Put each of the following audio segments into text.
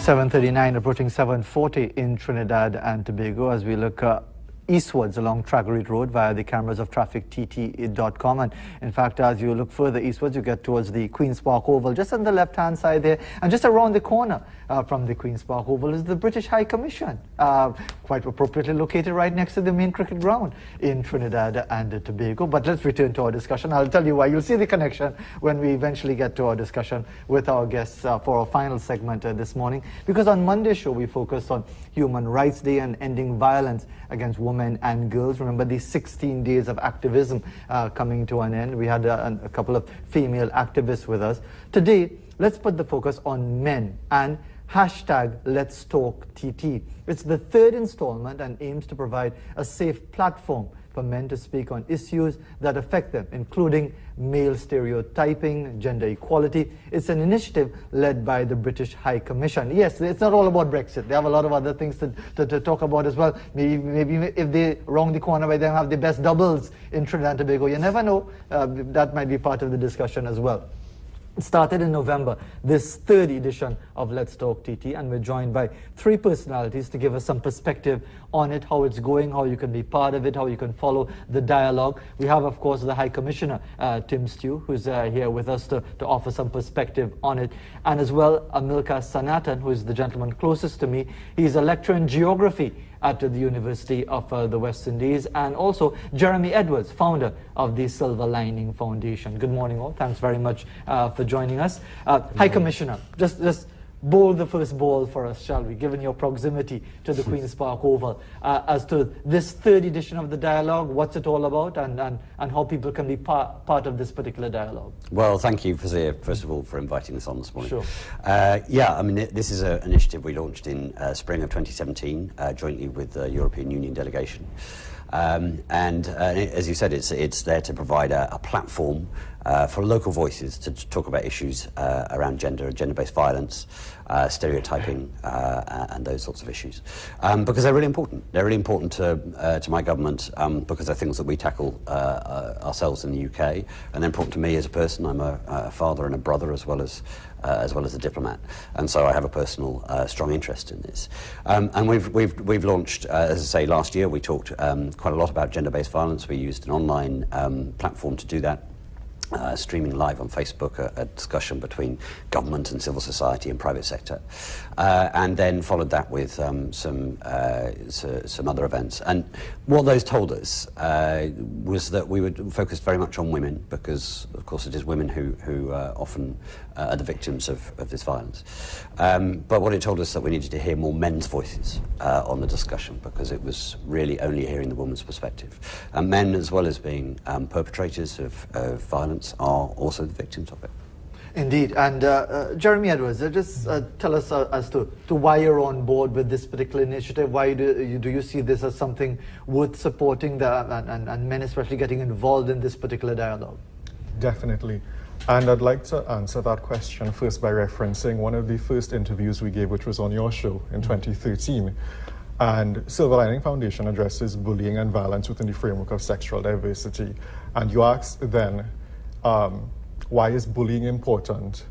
7:39, approaching 7:40 in Trinidad and Tobago as we look eastwards along Traggery Road via the cameras of traffictt.com. And in fact, as you look further eastwards, you get towards the Queen's Park Oval, just on the left-hand side there, and just around the corner from the Queen's Park Oval is the British High Commission, quite appropriately located right next to the main cricket ground in Trinidad and Tobago. But let's return to our discussion. I'll tell you why. You'll see the connection when we eventually get to our discussion with our guests for our final segment this morning. Because on Monday's show, we focused on Human Rights Day and ending violence against women and girls. Remember the 16 days of activism coming to an end. We had a couple of female activists with us. Today, let's put the focus on men and hashtag Let's Talk TT. It's the third installment and aims to provide a safe platform for men to speak on issues that affect them, including male stereotyping, gender equality. It's an initiative led by the British High Commission. Yes, it's not all about Brexit. They have a lot of other things to talk about as well. Maybe if they round the corner by them have the best doubles in Trinidad and Tobago, you never know. That might be part of the discussion as well. It started in November, this third edition of Let's Talk TT, and we're joined by three personalities to give us some perspective on it, how it's going, how you can be part of it, how you can follow the dialogue. We have, of course, the High Commissioner, Tim Stew, who's here with us to offer some perspective on it, and as well, Amílcar Sanatan, who is the gentleman closest to me. He's a lecturer in geography at the University of the West Indies, and also Jeremy Edwards, founder of the Silver Lining Foundation. Good morning all. Thanks very much for joining us. High Commissioner, just bowl the first ball for us, shall we, given your proximity to the Queen's Park Oval, as to this third edition of the dialogue, what's it all about, and how people can be part of this particular dialogue. Well, thank you, Fazeer, first of all, for inviting us on this morning. Sure. Yeah, I mean, this is an initiative we launched in spring of 2017, jointly with the European Union Delegation. And as you said, it's there to provide a platform for local voices to talk about issues around gender-based violence, stereotyping, and those sorts of issues, because they're really important. They're really important to my government because they're things that we tackle ourselves in the UK, and they're important to me as a person. I'm a father and a brother, as well as a diplomat, and so I have a personal strong interest in this. And we've launched, as I say, last year we talked quite a lot about gender-based violence. We used an online platform to do that. Streaming live on Facebook, a discussion between government and civil society and private sector, and then followed that with some other events. And what those told us was that we were focused very much on women, because of course it is women who often are the victims of this violence. But what it told us that we needed to hear more men's voices on the discussion, because it was really only hearing the woman's perspective. And men, as well as being perpetrators of violence, are also the victims of it. Indeed. And Jeremy Edwards, just tell us as to why you're on board with this particular initiative. Why do you see this as something worth supporting, and men especially getting involved in this particular dialogue? Definitely. And I'd like to answer that question first by referencing one of the first interviews we gave, which was on your show in 2013. And Silver Lining Foundation addresses bullying and violence within the framework of sexual diversity. And you asked then, why is bullying important,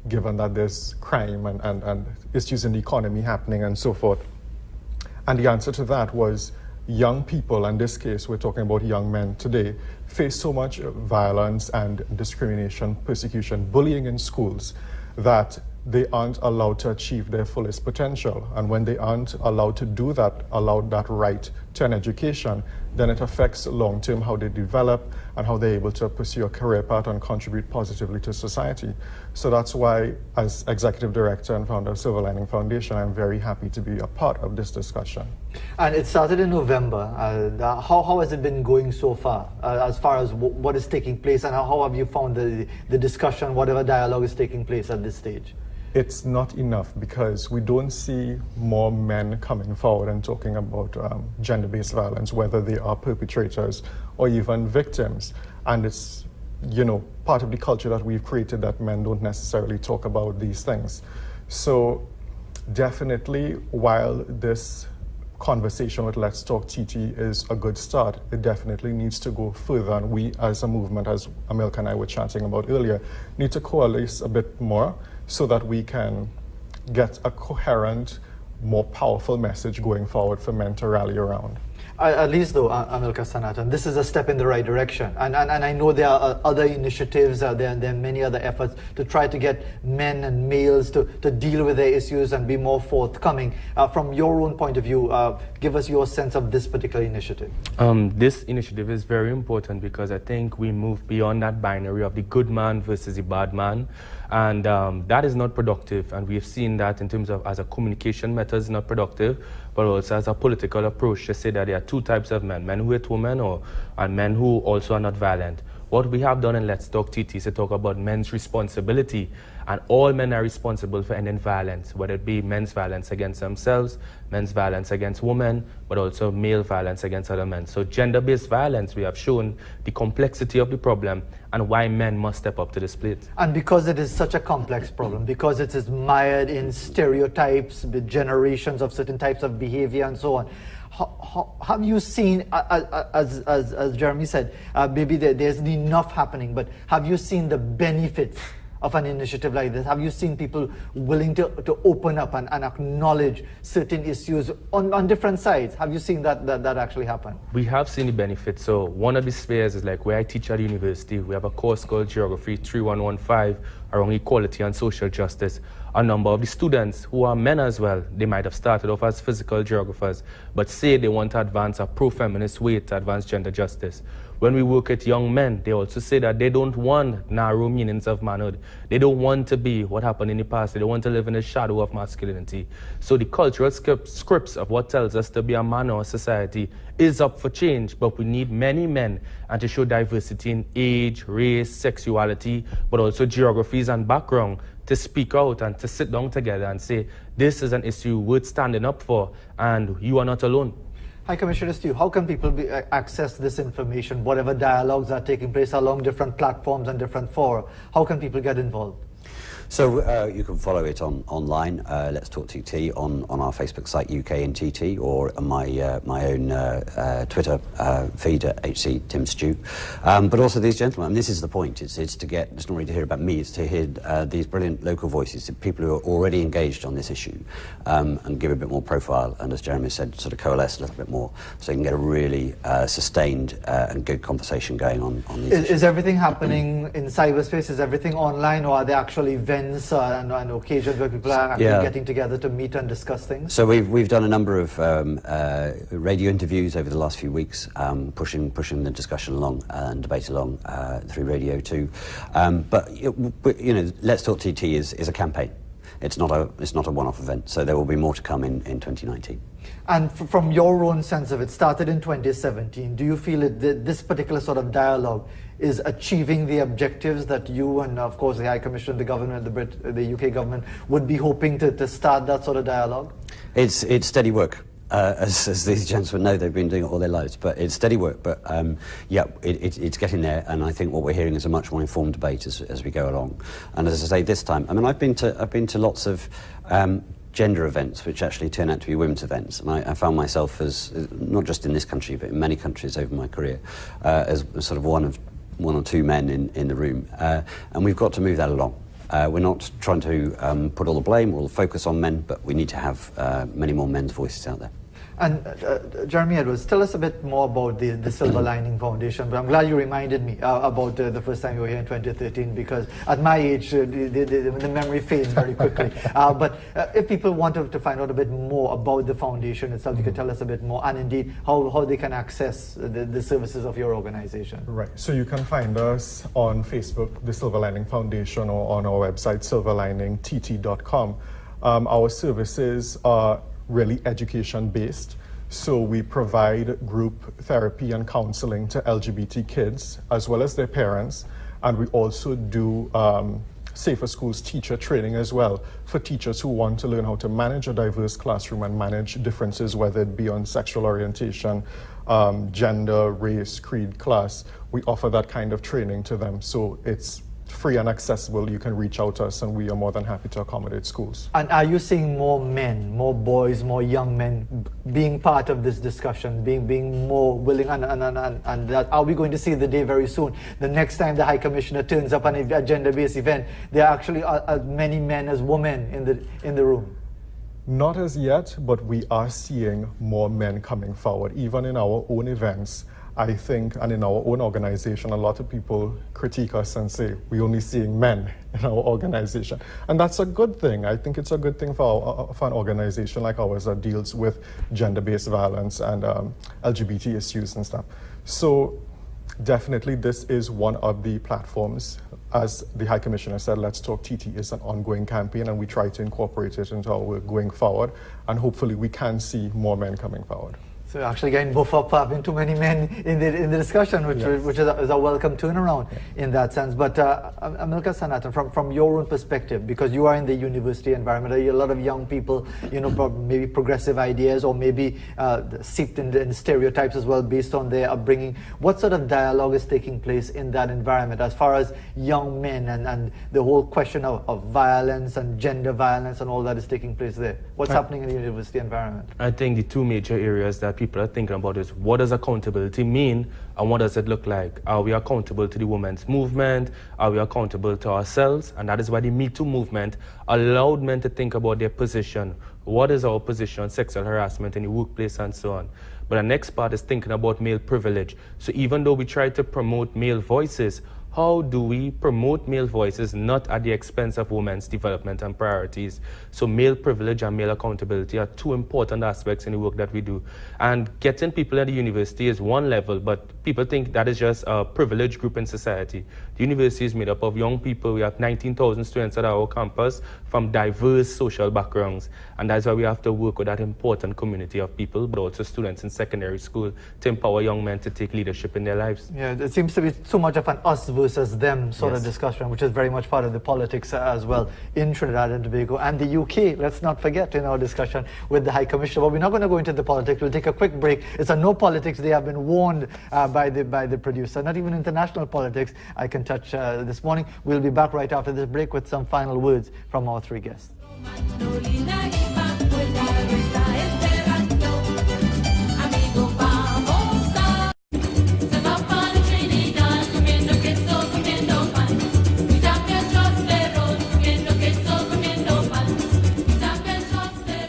given that there's crime and issues in the economy happening and so forth? And the answer to that was, young people, in this case we're talking about young men today, face so much violence and discrimination, persecution, bullying in schools, that they aren't allowed to achieve their fullest potential. And when they aren't allowed to do that, allowed that right to an education, then it affects long-term how they develop and how they're able to pursue a career path and contribute positively to society. So that's why, as Executive Director and founder of Silver Lining Foundation, I'm very happy to be a part of this discussion. And it started in November. How has it been going so far as what is taking place, and how have you found the discussion, whatever dialogue is taking place at this stage? It's not enough, because we don't see more men coming forward and talking about gender-based violence, whether they are perpetrators or even victims. And it's, part of the culture that we've created, that men don't necessarily talk about these things. So definitely, while this conversation with Let's Talk TT is a good start, it definitely needs to go further. And we, as a movement, as Amílcar and I were chatting about earlier, need to coalesce a bit more, so that we can get a coherent, more powerful message going forward for men to rally around. At least though, Amílcar Sanatan, this is a step in the right direction. And I know there are other initiatives, there are many other efforts to try to get men and males to deal with their issues and be more forthcoming. From your own point of view, give us your sense of this particular initiative. This initiative is very important because I think we move beyond that binary of the good man versus the bad man. And that is not productive, and we've seen that in terms of as a communication method is not productive, but also as a political approach to say that there are two types of men who hate women and men who also are not violent. What we have done in Let's Talk TT is to talk about men's responsibility, and all men are responsible for ending violence, whether it be men's violence against themselves, men's violence against women, but also male violence against other men. So gender-based violence, we have shown the complexity of the problem and why men must step up to this plate. And because it is such a complex problem, because it is mired in stereotypes, with generations of certain types of behavior and so on, how have you seen, as Jeremy said, maybe there's enough happening, but have you seen the benefits of an initiative like this? Have you seen people willing to open up and acknowledge certain issues on different sides? Have you seen that actually happen? We have seen the benefits. So one of the spheres is like where I teach at the university. We have a course called Geography 3115 around equality and social justice. A number of the students who are men as well, they might have started off as physical geographers, but say they want to advance a pro-feminist way to advance gender justice. When we work with young men, they also say that they don't want narrow meanings of manhood. They don't want to be what happened in the past. They don't want to live in the shadow of masculinity. So the cultural scripts of what tells us to be a man or a society is up for change, but we need many men and to show diversity in age, race, sexuality, but also geographies and background to speak out and to sit down together and say, this is an issue worth standing up for, and you are not alone. High Commissioner Stew, how can people access this information, whatever dialogues are taking place along different platforms and different fora? How can people get involved? So you can follow it online, Let's Talk TT, on our Facebook site, UK and TT, or on my own Twitter feed at HC Tim Stew. But also these gentlemen, and this is the point, it's not really to hear about me, it's to hear these brilliant local voices, people who are already engaged on this issue, and give a bit more profile, and as Jeremy said, sort of coalesce a little bit more, so you can get a really sustained and good conversation going on these issues. Is everything happening in cyberspace? Is everything online, or are there actually events and occasions where people are actually getting together to meet and discuss things? So we've done a number of radio interviews over the last few weeks, pushing the discussion along and debate along through radio too. But Let's Talk TT is a campaign. It's not a one-off event. So there will be more to come in 2019. And from your own sense of it, started in 2017, do you feel that this particular sort of dialogue is achieving the objectives that you and, of course, the High Commissioner, the government, the UK government would be hoping to start that sort of dialogue? It's steady work. As these gentlemen know, they've been doing it all their lives, but it's steady work. But it's getting there, and I think what we're hearing is a much more informed debate as we go along. And as I say, this time, I mean, I've been to lots of gender events which actually turn out to be women's events, and I found myself as, not just in this country but in many countries over my career, as sort of one or two men in the room, and we've got to move that along. We're not trying to put all the blame or all the focus on men, but we need to have many more men's voices out there. And Jeremy Edwards, tell us a bit more about the Silver Lining Foundation. But I'm glad you reminded me about the first time you were here in 2013, because at my age, the memory fades very quickly. But if people want to find out a bit more about the foundation itself, you could tell us a bit more, and indeed how they can access the services of your organization. Right, so you can find us on Facebook, the Silver Lining Foundation, or on our website, silverliningtt.com. Our services are really education-based. So we provide group therapy and counseling to LGBT kids as well as their parents, and we also do Safer Schools teacher training as well for teachers who want to learn how to manage a diverse classroom and manage differences, whether it be on sexual orientation, gender, race, creed, class. We offer that kind of training to them. So it's free and accessible, you can reach out to us and we are more than happy to accommodate schools. And are you seeing more men, more boys, more young men being part of this discussion, being more willing, and that, are we going to see the day very soon, the next time the High Commissioner turns up on a gender-based event, there are actually as many men as women in the room? Not as yet, but we are seeing more men coming forward. Even in our own events, I think, and in our own organization, a lot of people critique us and say, we're only seeing men in our organization. And that's a good thing. I think it's a good thing for an organization like ours that deals with gender-based violence and LGBT issues and stuff. So definitely this is one of the platforms. As the High Commissioner said, Let's Talk TT is an ongoing campaign, and we try to incorporate it into our work going forward, and hopefully we can see more men coming forward. So actually getting buff up having too many men in the discussion, which is a welcome turnaround in that sense. But Amílcar Sanatan, from your own perspective, because you are in the university environment, a lot of young people, maybe progressive ideas or maybe seeped in stereotypes as well based on their upbringing. What sort of dialogue is taking place in that environment as far as young men and the whole question of violence and gender violence and all that is taking place there? What's happening in the university environment? I think the two major areas that people are thinking about is, what does accountability mean and what does it look like? Are we accountable to the women's movement? Are we accountable to ourselves? And that is why the Me Too movement allowed men to think about their position. What is our position on sexual harassment in the workplace and so on? But the next part is thinking about male privilege. So even though we try to promote male voices, how do we promote male voices not at the expense of women's development and priorities? So male privilege and male accountability are two important aspects in the work that we do. And getting people at the university is one level, but people think that is just a privileged group in society. The university is made up of young people. We have 19,000 students at our campus from diverse social backgrounds. And that's why we have to work with that important community of people, but also students in secondary school, to empower young men to take leadership in their lives. Yeah, it seems to be too much of an us versus them sort of discussion, which is very much part of the politics as well in Trinidad and Tobago and the UK. Let's not forget in our discussion with the High Commissioner. But we're not going to go into the politics. We'll take a quick break. It's a no politics. They have been warned by the producer. Not even international politics I can touch this morning. We'll be back right after this break with some final words from our three guests.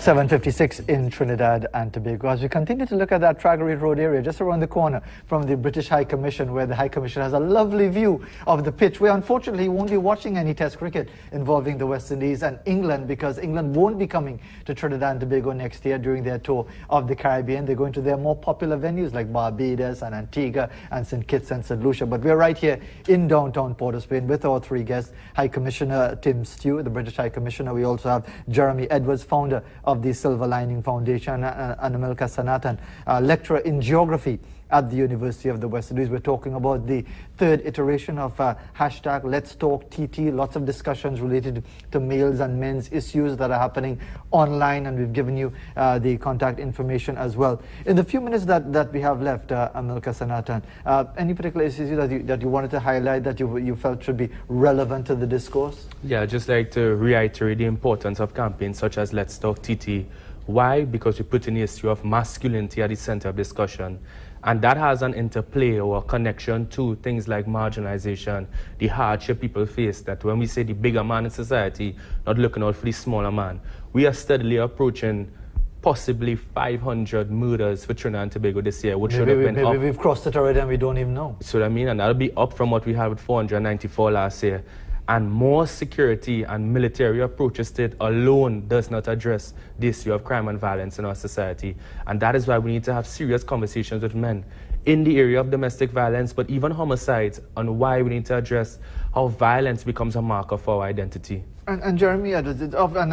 7:56 in Trinidad and Tobago. As we continue to look at that Traggery Road area, just around the corner from the British High Commission, where the High Commission has a lovely view of the pitch, where unfortunately he won't be watching any Test cricket involving the West Indies and England, because England won't be coming to Trinidad and Tobago next year during their tour of the Caribbean. They're going to their more popular venues like Barbados and Antigua and St. Kitts and St. Lucia. But we're right here in downtown Port of Spain with our three guests: High Commissioner Tim Stew, the British High Commissioner. We also have Jeremy Edwards, founder of the Silver Lining Foundation, and Amílcar Sanatan, lecturer in geography at the University of the West Indies. We're talking about the third iteration of hashtag Let's Talk TT. Lots of discussions related to males and men's issues that are happening online, and we've given you the contact information as well. In the few minutes that we have left, Amílcar Sanatan, any particular issues that you wanted to highlight that you felt should be relevant to the discourse? Yeah, I'd just like to reiterate the importance of campaigns such as Let's Talk TT. Why? Because we put in the issue of masculinity at the center of discussion. And that has an interplay or a connection to things like marginalization, the hardship people face, that when we say the bigger man in society, not looking out for the smaller man, we are steadily approaching possibly 500 murders for Trinidad and Tobago this year, which should have been up. Maybe we've crossed it already and we don't even know. So I mean, and that'll be up from what we had with 494 last year. And more security and military approaches to it alone does not address the issue of crime and violence in our society. And that is why we need to have serious conversations with men in the area of domestic violence, but even homicides, on why we need to address how violence becomes a marker for our identity. And Jeremy, and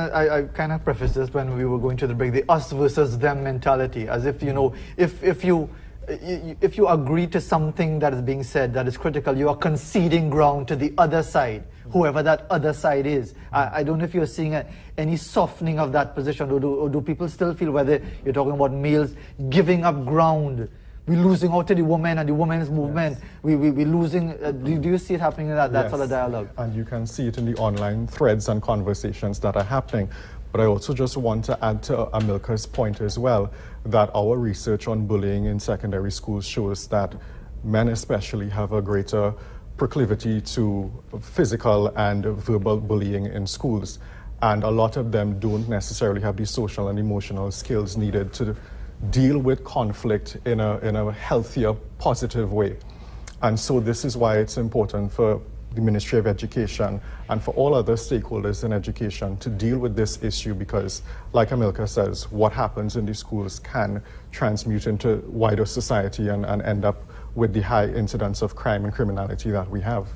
I kind of prefaced this when we were going to the break, the us versus them mentality, as if, you know, if you agree to something that is being said that is critical, you are conceding ground to the other side, whoever that other side is. I don't know if you're seeing any softening of that position, or do people still feel, whether you're talking about males giving up ground we're losing out to the women and the women's movement. We're losing. Do you see it happening in that sort of dialogue? And you can see it in the online threads and conversations that are happening. But I also just want to add to Amílcar's point as well, that our research on bullying in secondary schools shows that men especially have a greater proclivity to physical and verbal bullying in schools. And a lot of them don't necessarily have the social and emotional skills needed to deal with conflict in a healthier, positive way. And so this is why it's important for the Ministry of Education and for all other stakeholders in education to deal with this issue, because, like Amílcar says, what happens in the schools can transmute into wider society and end up with the high incidence of crime and criminality that we have.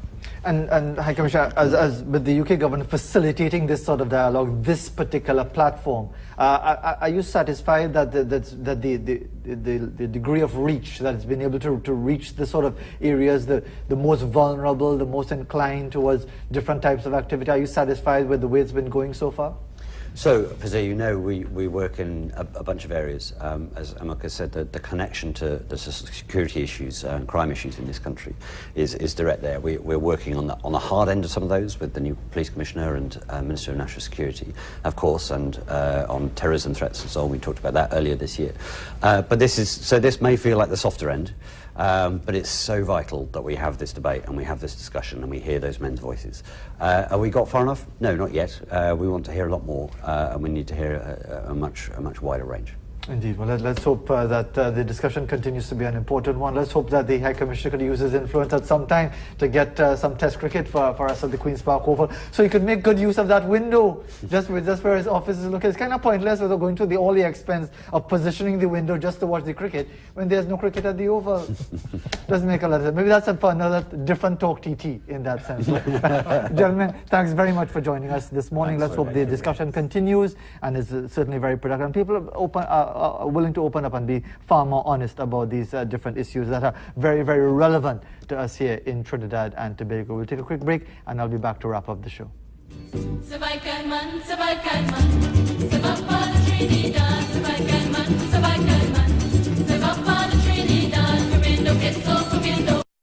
And High Commissioner, as with the UK government facilitating this sort of dialogue, this particular platform, are you satisfied that the degree of reach that it's been able to reach the sort of areas, the most vulnerable, the most inclined towards different types of activity? Are you satisfied with the way it's been going so far? So, Fazeer, you know, we work in a bunch of areas. As Amílcar said, the connection to the security issues and crime issues in this country is direct there. We're working on the hard end of some of those with the new police commissioner and Minister of National Security, of course, and on terrorism threats and so on. We talked about that earlier this year. But this may feel like the softer end. But it's so vital that we have this debate and we have this discussion and we hear those men's voices. Have we got far enough? No, not yet. We want to hear a lot more, and we need to hear a much wider range. Indeed. Well, let's hope that the discussion continues to be an important one. Let's hope that the High Commissioner could use his influence at some time to get some test cricket for us at the Queen's Park Oval, so he could make good use of that window, just where his office is located. It's kind of pointless without going to all the expense of positioning the window just to watch the cricket when there's no cricket at the Oval. Doesn't make a lot of sense. Maybe that's for another different talk TT in that sense. Gentlemen, thanks very much for joining us this morning. Let's hope the discussion continues and is certainly very productive. And people are willing to open up and be far more honest about these different issues that are very, very relevant to us here in Trinidad and Tobago. We'll take a quick break and I'll be back to wrap up the show.